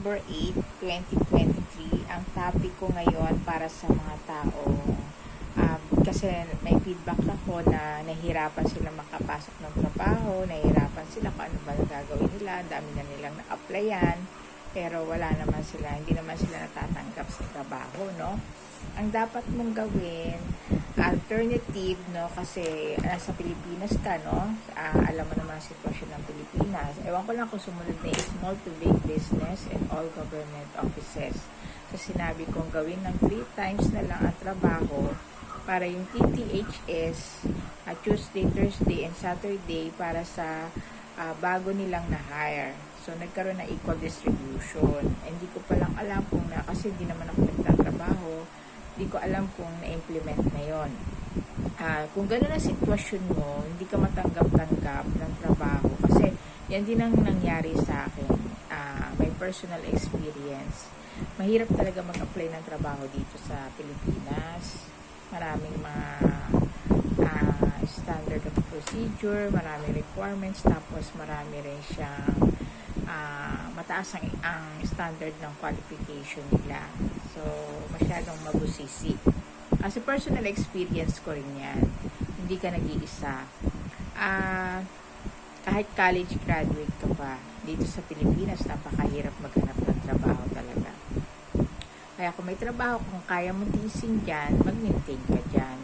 November 8, 2023. Ang topic ko ngayon para sa mga tao, kasi may feedback ako na nahihirapan sila makapasok ng trabaho, nahihirapan sila kung ano ba gagawin nila, ang dami na nilang na-applyan, pero wala naman sila, hindi naman sila natatanggap sa trabaho, no? Ang dapat mong gawin, alternative, no, kasi nasa Pilipinas ka, no, alam mo naman ang sitwasyon ng Pilipinas. Ewan ko lang kung sumunod na small to big business and all government offices. So sinabi kong gawin ng 3 times na lang ang trabaho para yung TTHS, Tuesday, Thursday, and Saturday para sa bago nilang na-hire. So, nagkaroon ng equal distribution. Hindi ko palang alam kung kasi hindi naman ako nagtatrabaho, hindi ko alam kung na-implement na yon. Kung gano'n ang sitwasyon mo, hindi ka matanggap-tanggap ng trabaho. Kasi, yan din ang nangyari sa akin. May personal experience. Mahirap talaga mag-apply ng trabaho dito sa Pilipinas. Maraming mga standard of procedure, maraming requirements, tapos marami rin siyang mataas ang standard ng qualification nila. So, masyadong mabusisi. As a personal experience ko rin yan. Hindi ka nag-iisa. Kahit college graduate ka pa, dito sa Pilipinas, napakahirap maghanap ng trabaho talaga. Kaya kung may trabaho, kung kaya mo tiisin dyan, mag-maintain ka dyan.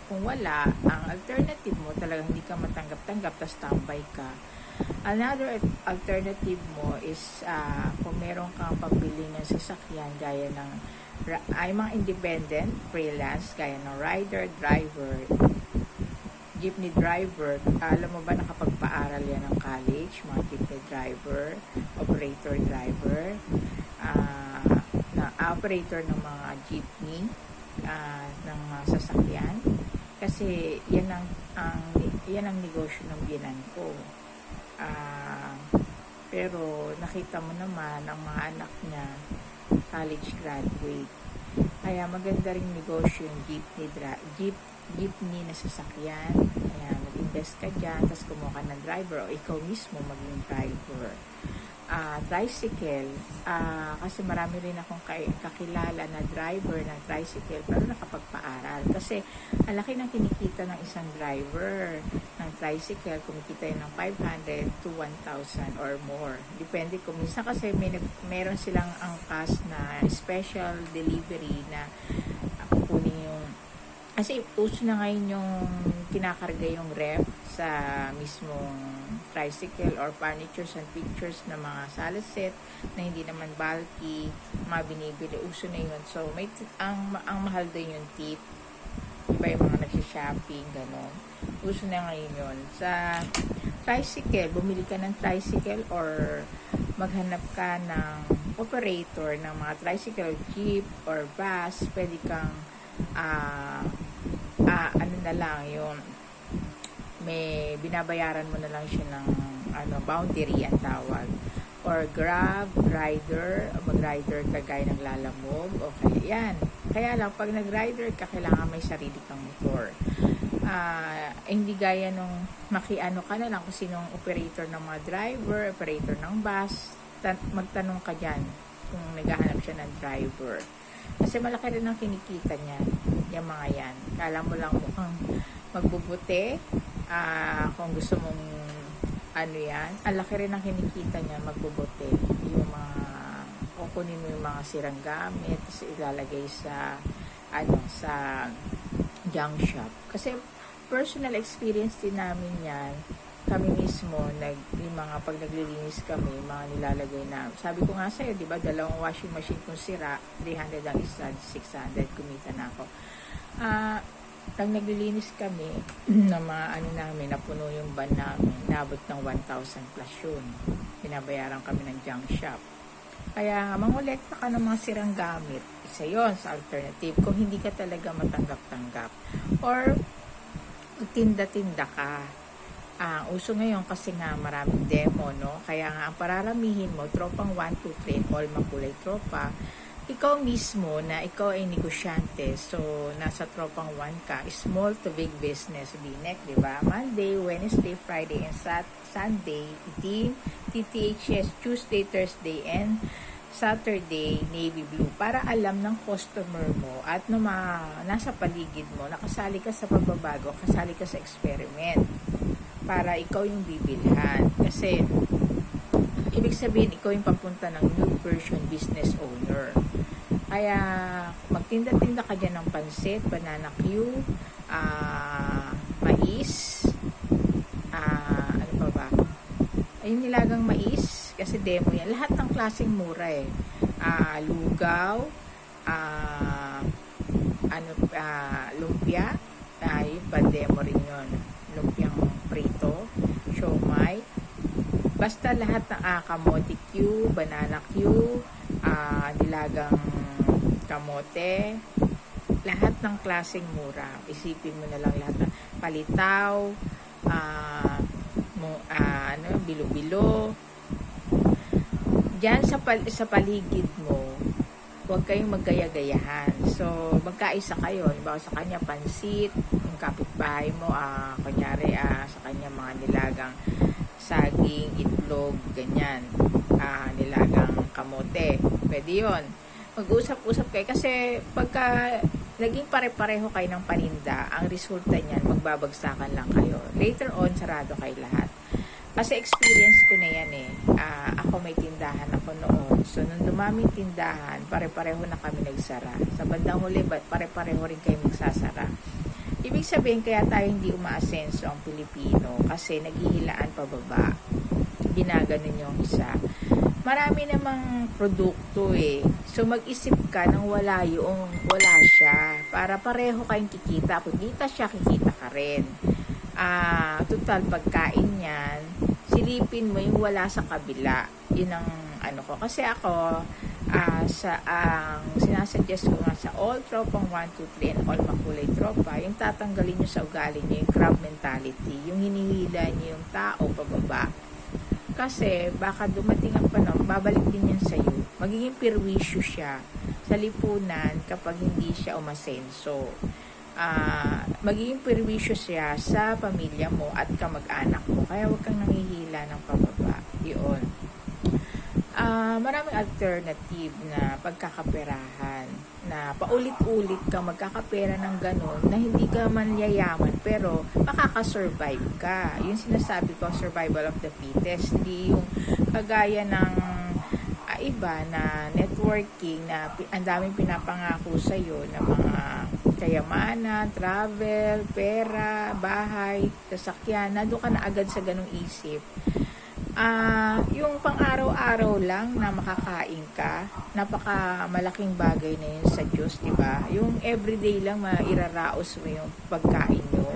Kung wala, ang alternative mo, talagang hindi ka matanggap-tanggap, tapos tambay ka. Another alternative mo is, kung meron kang pagbili ng sasakyan, gaya ng, ay mga independent, freelance, gaya ng rider, driver, jeepney driver. Alam mo ba nakapagpaaral yan ng college, mga jeepney driver, operator driver, na operator ng mga jeepney, ng sasakyan, kasi yan ang negosyo ng biyenan ko. Pero nakita mo naman ang mga anak niya college graduate, kaya maganda ring negosyo yung jeepney na sasakyan. Kaya mag-invest ka dyan, tapos kumuha ka ng driver o ikaw mismo maging driver. Tricycle, kasi marami rin akong kakilala na driver ng tricycle pero nakapagpaaral, kasi ang laki ng kinikita ng isang driver ng tricycle. Kumikita yun ng 500 to 1,000 or more, depende. Kung minsan kasi meron silang angkas na special delivery na kukunin yung, kasi uso na ngayon yung kinakarga yung ref sa mismong tricycle or furnitures and pictures na mga salaset na hindi naman bulky, mga binibili. Uso na yun. So, ang mahal din yung tip. Iba yung mga nagsha-shopping, gano'n. Uso na ngayon yun. Sa tricycle, bumili ka ng tricycle or maghanap ka ng operator ng mga tricycle, jeep, or bus. Pwede kang ano na lang yung may binabayaran mo na lang siya ng boundary ang tawag, or grab, rider, mag-rider ka gaya ng Lalamove, okay, yan. Kaya lang, pag nag-rider ka, kailangan may sarili kang motor. Hindi gaya nung makiano ka na lang kung sinong operator ng mga driver, operator ng bus, magtanong ka dyan kung naghahanap siya ng driver. Kasi malaki rin ang kinikita niya, yung mga yan. Kala mo lang mukhang magbubuti, kung gusto mong yan, ang laki rin ang kinikita niya, magbubuti. Yung mga, kukunin mo yung mga sirang gamit, tapos ilalagay sa, sa junk shop. Kasi personal experience din namin yan. Kami mismo, yung mga pag naglilinis kami, mga nilalagay na, sabi ko nga sa'yo, di ba, 2 washing machine kung sira, 300 ang isa, 600, kumita na ako. Pag naglilinis kami ng mga namin, napuno yung van namin, nabot ng 1,000 plus yun. Pinabayaran kami ng junk shop. Kaya mangolekta ka ng mga sirang gamit. Isa yon sa alternative kung hindi ka talaga matanggap-tanggap. Or tinda-tinda ka. Uso ngayon kasi nga maraming demo, no? Kaya nga ang pararamihin mo, tropang 1, 2, 3, all makulay tropa, ikaw mismo na ikaw ay negosyante, so nasa tropang 1 ka, small to big business, binek, di ba? Monday, Wednesday, Friday, and Sunday, team, TTHS, Tuesday, Thursday, and Saturday, navy blue, para alam ng customer mo at nasa paligid mo, nakasali ka sa pagbabago, kasali ka sa experiment, para ikaw yung bibilhan. Kasi, ibig sabihin, ikaw yung papunta ng new version business owner. Kaya, magtinda-tinda ka dyan ng pansit, banana Q, mais, ano pa ba? Ayun, nilagang mais, kasi demo yan. Lahat ng klaseng mura eh. Lugaw, lumpia, yun pa, demo rin yun. Lumpiang prito, siomay, basta lahat ng kamote Q, banana Q, nilagang kamote, lahat ng klaseng mura. Isipin mo na lang lahat ng palitaw, bilo-bilo. Diyan sa paligid mo, huwag kayong maggaya-gayahan. So, magkaisa kayo. Halimbawa sa kanya, pansit, yung kapitbahay mo, kunyari, sa kanya mga nilagang saging, itlog, ganyan. Nilagang kamote. Pwede yun. Mag-usap-usap kayo. Kasi, pagka naging pare-pareho kayo ng paninda, ang resulta niyan, magbabagsakan lang kayo. Later on, sarado kayo lahat. Kasi experience ko na yan eh. Ako may tindahan ako noon. So, nung dumaming tindahan, pare-pareho na kami nagsara. Sa bandang huli, pare-pareho rin kayo magsasara. Ibig sabihin, kaya tayo hindi umaasenso ang Pilipino kasi naghihilaan pababa. Ginaganon yung isa. Marami namang produkto eh. So, mag-isip ka nang wala siya. Para pareho kayong kikita. Kung kita siya, kikita ka rin. Total pagkain yan, silipin mo yung wala sa kabila. Yun ang ano ko. Kasi ako, sinasuggest ko nga sa all tropang 1, 2, 3 and all makulay tropa, yung tatanggalin nyo sa ugali nyo yung crab mentality, yung hinihila nyo yung tao pababa. Kasi baka dumating ang panahon, babalik din yan sa'yo. Magiging perwisyo siya sa lipunan kapag hindi siya umasenso. Magiging perwisyo siya sa pamilya mo at kamag-anak mo. Kaya huwag kang nangihila ng pababa. Yun. Maraming alternative na pagkakaperahan na paulit-ulit kang magkakapera ng ganun na hindi ka man yayaman pero makakasurvive ka. Yung sinasabi ko, survival of the fittest. Hindi yung kagaya ng iba na networking na ang daming pinapangako sa'yo na mga kayamanan, travel, pera, bahay, sasakyan, nandun ka na agad sa ganung isip. Yung pang-araw-araw lang na makakain ka, napaka-malaking bagay na yun sa Diyos, diba? Yung everyday lang mairaraos mo yung pagkain nyo,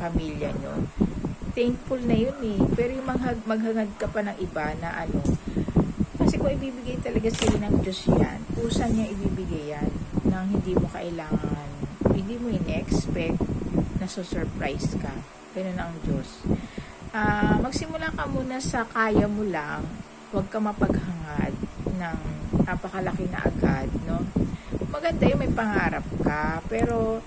pamilya nyo. Thankful na yun eh. Pero yung maghangad ka pa ng iba na kasi kung ibibigay talaga sa'yo ng Diyos yan, kusan niya ibibigay yan nang hindi mo kailangan, hindi mo in-expect na surprise ka. Ganun ang Diyos. Magsimula ka muna sa kaya mo lang, huwag ka mapaghangad ng napakalaki na agad, no? Maganda yung may pangarap ka, pero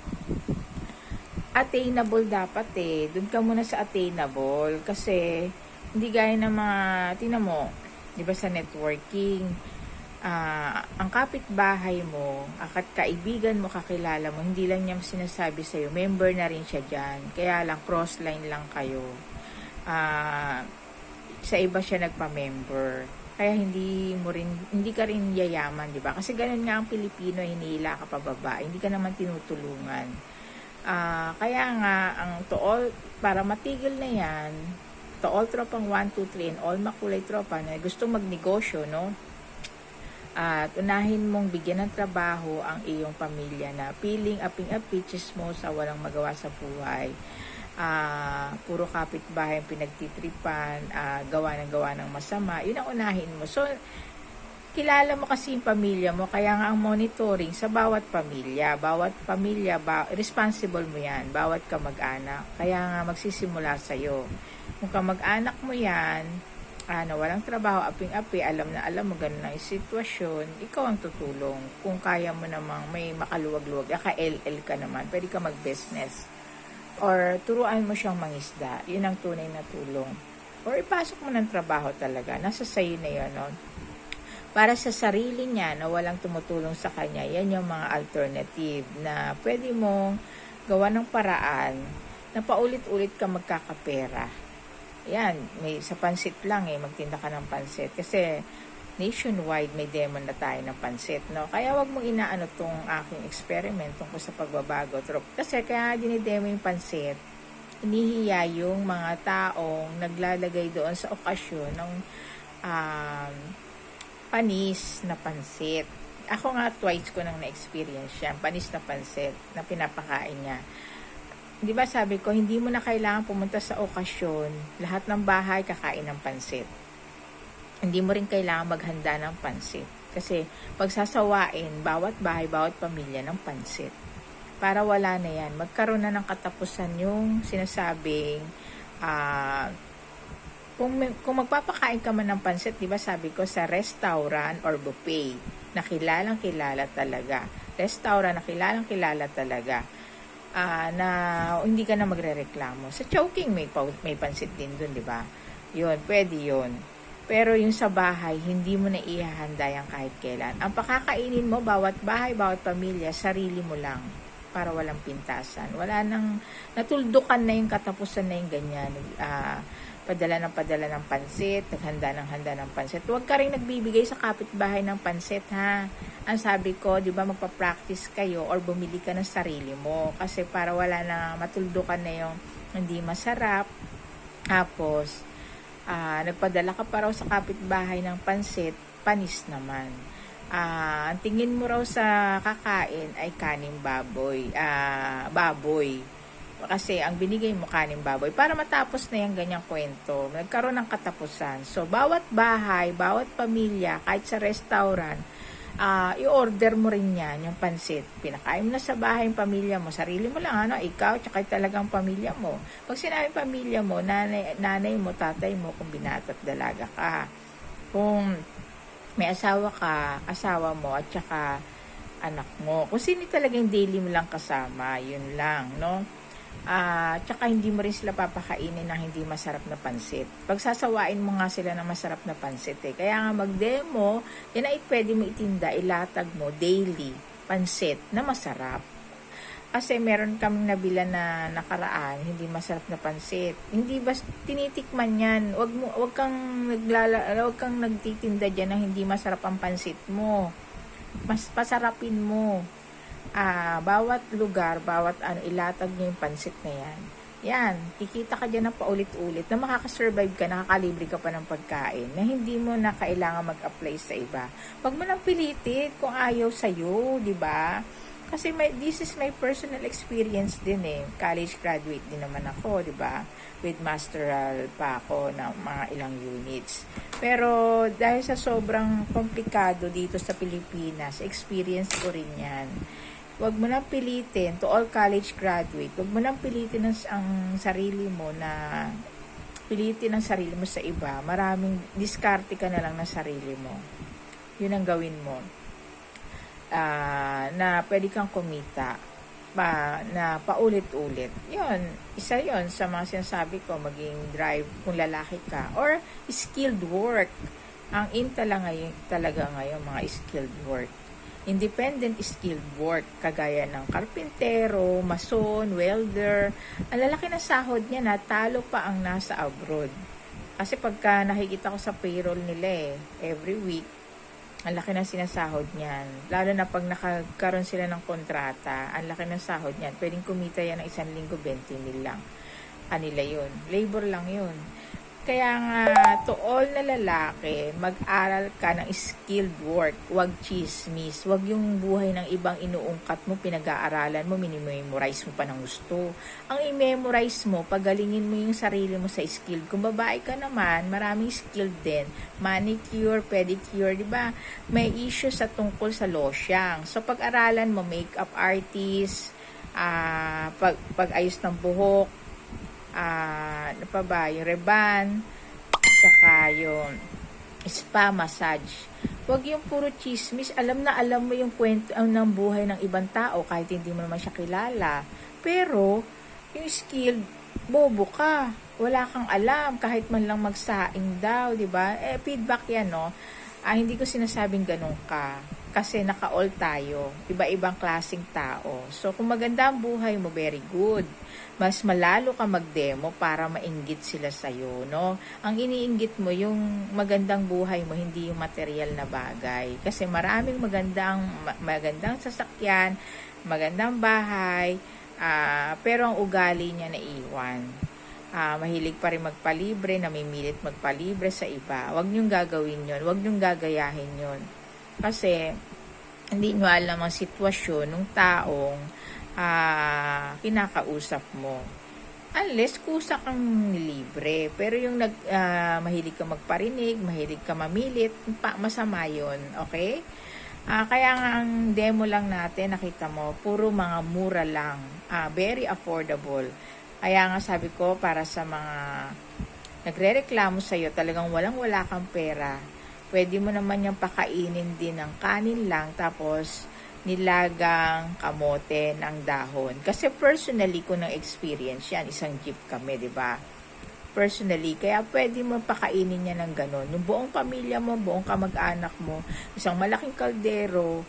attainable dapat eh. Doon ka muna sa attainable kasi hindi gaya ng mga, tingnan mo, di ba sa networking, ang kapitbahay mo, at kaibigan mo, kakilala mo, hindi lang niya sinasabi sa'yo, member na rin siya dyan. Kaya lang, cross-line lang kayo. Sa iba siya nagpa-member. Kaya hindi ka rin yayaman, di ba? Kasi ganun nga ang Pilipino, hinihila ka pababa. Hindi ka naman tinutulungan. Kaya nga, para matigil na yan, to all tropang 1, 2, 3 and all makulay tropa na gusto magnegosyo, no? At unahin mong bigyan ng trabaho ang iyong pamilya na piling aping-api, chismosa, walang magawa sa buhay. Puro kapitbahay ang pinagtitripan, gawa ng masama. Yun ang unahin mo. So, kilala mo kasi yung pamilya mo, kaya nga ang monitoring sa bawat pamilya, responsible mo yan, bawat kamag-anak. Kaya nga magsisimula sa'yo. Kung kamag-anak mo yan, walang trabaho, aping-api, alam mo ganun ang sitwasyon, ikaw ang tutulong. Kung kaya mo namang may makaluwag-luwag, ka-LL ka naman, pwede ka mag-business. Or turuan mo siyang mangisda, yun ang tunay na tulong. Or ipasok mo ng trabaho talaga, nasa sayo na yun, no? para sa sarili niya na walang tumutulong sa kanya, yan yung mga alternative na pwede mong gawa ng paraan na paulit-ulit ka magkakapera. Yan, may sa pansit lang magtinda ka ng pansit. Kasi nationwide may demo na tayo ng pansit, no? Kaya wag mong inaano tong aking experiment tungkol sa pagbabago. Kasi kaya dinidemo yung pansit, inihiya yung mga taong naglalagay doon sa okasyon ng panis na pansit. Ako nga twice ko nang na-experience yan, panis na pansit na pinapakain niya. Di ba sabi ko, hindi mo na kailangan pumunta sa okasyon, lahat ng bahay kakain ng pansit. Hindi mo rin kailangan maghanda ng pansit. Kasi pagsasawain, bawat bahay, bawat pamilya ng pansit. Para wala na yan, magkaroon na ng katapusan yung sinasabing kung magpapakain ka man ng pansit, di ba sabi ko, sa restaurant or buffet na kilalang kilala talaga. Restaurant na kilalang kilala talaga. Na hindi ka na magrereklamo. Sa Chowking may pansit din dun, di ba? Yun, pwede yun. Pero yung sa bahay, hindi mo na ihahanda yan kahit kailan. Ang pakakainin mo, bawat bahay, bawat pamilya, sarili mo lang. Para walang pintasan. Wala nang, natuldukan na yung katapusan na yung ganyan. Padala ng pansit, handa ng pansit. Huwag ka rin nagbibigay sa kapitbahay ng pansit, ha? Ang sabi ko, di ba, magpa-practice kayo or bumili ka ng sarili mo. Kasi para wala na, matuldukan na yung hindi masarap. Tapos, nagpadala ka pa raw sa kapitbahay ng pansit, panis naman. Ang tingin mo raw sa kakain ay kaning baboy. Baboy. Kasi ang binigay mo kaning baboy. Para matapos na yung ganyang kwento, nagkaroon ng katapusan. So, bawat bahay, bawat pamilya, kahit sa restaurant, i-order mo rin yan, yung pansit. Pinakain mo na sa bahay yung pamilya mo. Sarili mo lang, ikaw, tsaka talagang pamilya mo. Pag sinabi pamilya mo, nanay mo, tatay mo, kung binata at dalaga ka. Kung may asawa ka, asawa mo, at tsaka anak mo. Kung sino talaga yung daily mo lang kasama, yun lang, no? Tsaka hindi mo rin sila papakainin ng hindi masarap na pansit. Pagsasawain mo nga sila ng masarap na pansit Kaya nga mag-demo, yan ay pwede mo itinda, ilatag mo daily pansit na masarap. Kasi meron kaming nabila na nakaraan, hindi masarap na pansit. Hindi ba tinitikman yan? Wag kang nagtitinda diyan ng hindi masarap ang pansit mo. Mas pasarapin mo. Bawat lugar, bawat ilatag niyo yung pansit na yan. Yan, kikita ka dyan na paulit-ulit na makakasurvive ka, nakakalibre ka pa ng pagkain na hindi mo na kailangan mag-apply sa iba. Huwag mo nang pilitin kung ayaw sa'yo, di ba? Kasi this is my personal experience din College graduate din naman ako, di ba? With masteral pa ako ng mga ilang units. Pero dahil sa sobrang komplikado dito sa Pilipinas, experience ko rin yan. Huwag mo nang pilitin, to all college graduate, huwag mo nang pilitin ang sarili mo na pilitin ang sarili mo sa iba. Maraming diskarte ka na lang ng sarili mo. Yun ang gawin mo. Na pwede kang kumita na paulit-ulit. Yun, isa yun sa mga sinasabi ko, maging drive kung lalaki ka. Or skilled work. Ang talaga ngayon, mga skilled work. Independent skilled work, kagaya ng karpintero, mason, welder. Ang lalaki ng sahod niya na talo pa ang nasa abroad. Kasi pagka nakikita ko sa payroll nila every week, ang laki ng sinasahod niyan. Lalo na pag nakakaroon sila ng kontrata, ang laki ng sahod niyan. Pwedeng kumita yan ng 1 linggo, 20 mil lang. Kanila yun. Labor lang yun. Kaya nga, to all na lalaki, mag-aral ka ng skilled work. Huwag chismis. Huwag yung buhay ng ibang inuungkat mo, pinag-aaralan mo, minimemorize mo pa ng gusto. Ang i-memorize mo, pagalingin mo yung sarili mo sa skilled. Kung babae ka naman, maraming skilled din. Manicure, pedicure, di ba? May issue sa tungkol sa losyang. So, pag-aralan mo, makeup artist, pag-ayos ng buhok, ano pa ba, yung reban, saka yung spa massage. Huwag yung puro chismis. Alam mo yung kwento ng buhay ng ibang tao kahit hindi mo naman siya kilala. Pero, yung skill, bobo ka. Wala kang alam kahit man lang magsaing daw, di ba? Feedback yan, no? Hindi ko sinasabing ganun ka. Kasi naka-all tayo. Iba-ibang klaseng tao. So, kung maganda ang buhay mo, very good. Mas malalo ka mag-demo para mainggit sila sa'yo, no? Ang iniinggit mo, yung magandang buhay mo, hindi yung material na bagay. Kasi maraming magandang sasakyan, magandang bahay, pero ang ugali niya naiwan. Mahilig pa rin magpalibre, namimilit magpalibre sa iba. Huwag niyong gagawin yun. Huwag niyong gagayahin yun. Kasi, hindi nyo alam ang sitwasyon ng taong kinakausap mo. Unless kusa kang libre. Pero yung mahilig ka magparinig, mahilig ka mamilit, masama yun. Okay? Kaya nga ang demo lang natin, nakita mo, puro mga mura lang. Very affordable. Kaya nga sabi ko, para sa mga nagre-reklamo sa'yo, talagang walang-wala kang pera, pwede mo naman yung pakainin din ng kanin lang, tapos nilagang kamote ng dahon. Kasi personally ko ng experience yan, isang jeep kami, di ba? Personally, kaya pwede mo pakainin niya ng ganon. Yung buong pamilya mo, buong kamag-anak mo, isang malaking kaldero,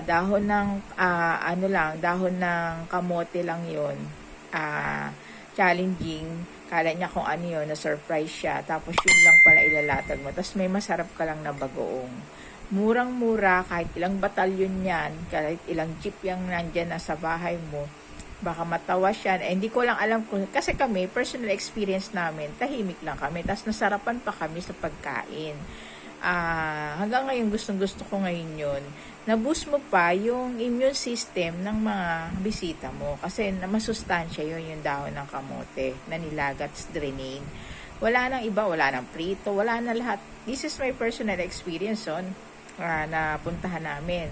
dahon ng, dahon ng kamote lang yun, challenging, kala niya kung ano yun, na-surprise siya, tapos yun lang pala ilalatag mo, tapos may masarap ka lang na bagoong. Murang-mura, kahit ilang batalyon yan, kahit ilang jeep yung nandyan na sa bahay mo, baka matawa siya. Hindi ko lang alam kung, kasi kami, personal experience namin, tahimik lang kami, tapos nasarapan pa kami sa pagkain. Hanggang ngayon, gustong-gusto ko ngayon yun, na-boost mo pa yung immune system ng mga bisita mo. Kasi masustansya yun, yung dahon ng kamote na nilagat, drainain. Wala nang iba, wala nang prito, wala na lahat. This is my personal experience na puntahan namin.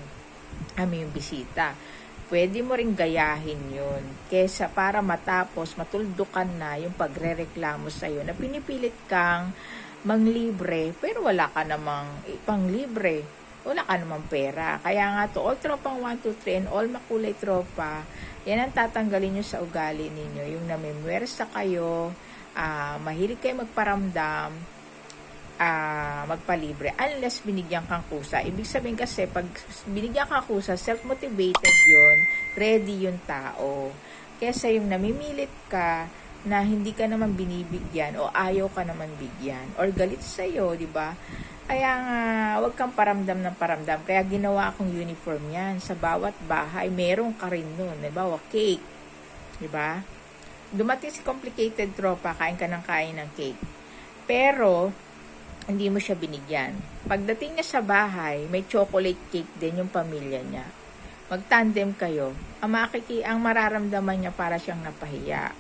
Yung bisita. Pwede mo ring gayahin yun. Kesa para matapos, matuldukan na yung pagre-reklamo sa'yo na pinipilit kang manglibre, pero wala ka namang panglibre. Wala ka namang pera. Kaya nga to, all tropang 1, 2, 3 and all makulay tropa, yan ang tatanggalin nyo sa ugali ninyo. Yung namimwersa kayo, mahilig kayo magparamdam, magpalibre, unless binigyan kang kusa. Ibig sabihin kasi, pag binigyan kang kusa, self-motivated yun, ready yung tao. Kesa yung namimilit ka, na hindi ka naman binibigyan o ayaw ka naman bigyan or galit sa'yo, di ba? Kaya nga, huwag kang paramdam ng paramdam. Kaya ginawa akong uniform yan. Sa bawat bahay, meron ka rin nun. Diba? Cake. Diba? Dumating si complicated tropa, kain ka ng kain ng cake. Pero, hindi mo siya binigyan. Pagdating niya sa bahay, may chocolate cake din yung pamilya niya. Magtandem kayo. Ang mararamdaman niya para siyang napahiya.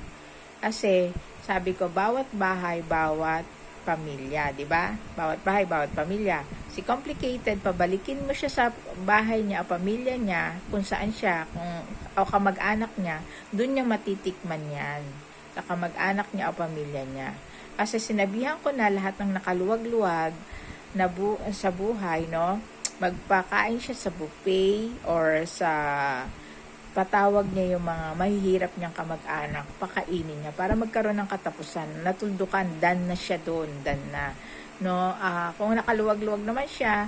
Kasi, sabi ko, bawat bahay, bawat pamilya, di ba? Bawat bahay, bawat pamilya. Si complicated, pabalikin mo siya sa bahay niya o pamilya niya, kung saan siya, o kamag-anak niya, dun niya matitikman yan. Sa kamag-anak niya o pamilya niya. Kasi sinabihan ko na lahat ng nakaluwag-luwag na sa buhay, no? Magpakain siya sa buffet or sa patawag niya yung mga mahihirap niyang kamag-anak, pakainin niya para magkaroon ng katapusan, natuldukan, dan na siya doon, dan na. No, kung nakaluwag-luwag naman siya,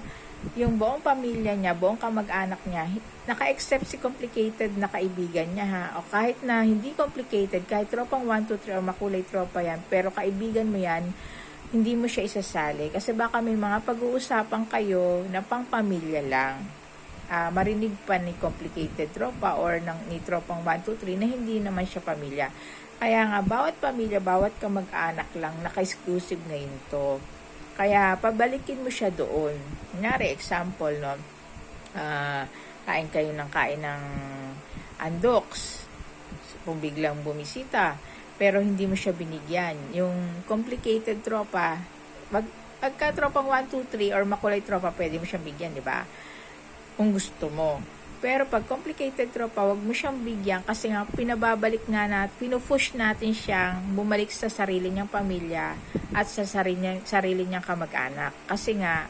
yung buong pamilya niya, buong kamag-anak niya, naka-accept si complicated na kaibigan niya ha, o kahit na hindi complicated, kahit tropang 1, 2, 3 o makulay tropa yan, pero kaibigan mo yan, hindi mo siya isasali, kasi baka may mga pag-uusapan kayo na pang pamilya lang. Marinig pa ni complicated tropa or ni tropang 1, 2, 3 na hindi naman siya pamilya. Kaya nga, bawat pamilya, bawat kamag-anak lang, naka-exclusive ngayon to. Kaya, pabalikin mo siya doon. Kunyari, example, no? Kain kayo ng kain ng andoks. Kung biglang bumisita, pero hindi mo siya binigyan. Yung complicated tropa, pagka tropang 1, 2, 3 or makulay tropa, pwede mo siyang bigyan, di ba? Kung gusto mo. Pero pag complicated tropa, wag mo siyang bigyan kasi nga pinababalik nga natin, pinupush natin siyang bumalik sa sarili niyang pamilya at sa sarili niyang kamag-anak. Kasi nga,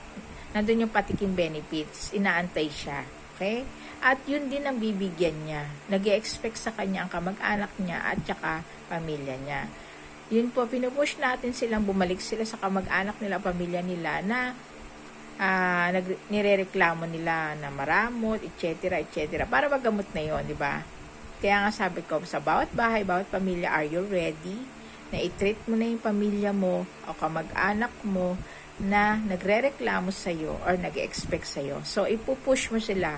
nandun yung patikim benefits, inaantay siya. Okay? At yun din ang bibigyan niya. Nag-e-expect sa kanya ang kamag-anak niya at saka pamilya niya. Yun po, pinupush natin silang bumalik sila sa kamag-anak nila, pamilya nila na nirereklamo nila na maramot, etc., etc. Para magamot na yon, di ba? Kaya nga sabi ko, sa bawat bahay, bawat pamilya, are you ready na i-treat mo na yung pamilya mo o kamag-anak mo na nagrereklamo sa'yo or nag-expect sa'yo. So, ipupush mo sila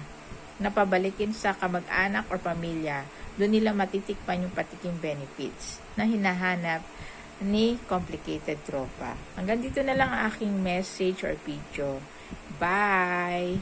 na pabalikin sa kamag-anak or pamilya. Doon nila matitikpan yung patiking benefits na hinahanap ni Complicated Tropa. Hanggang dito na lang ang aking message or video. Bye!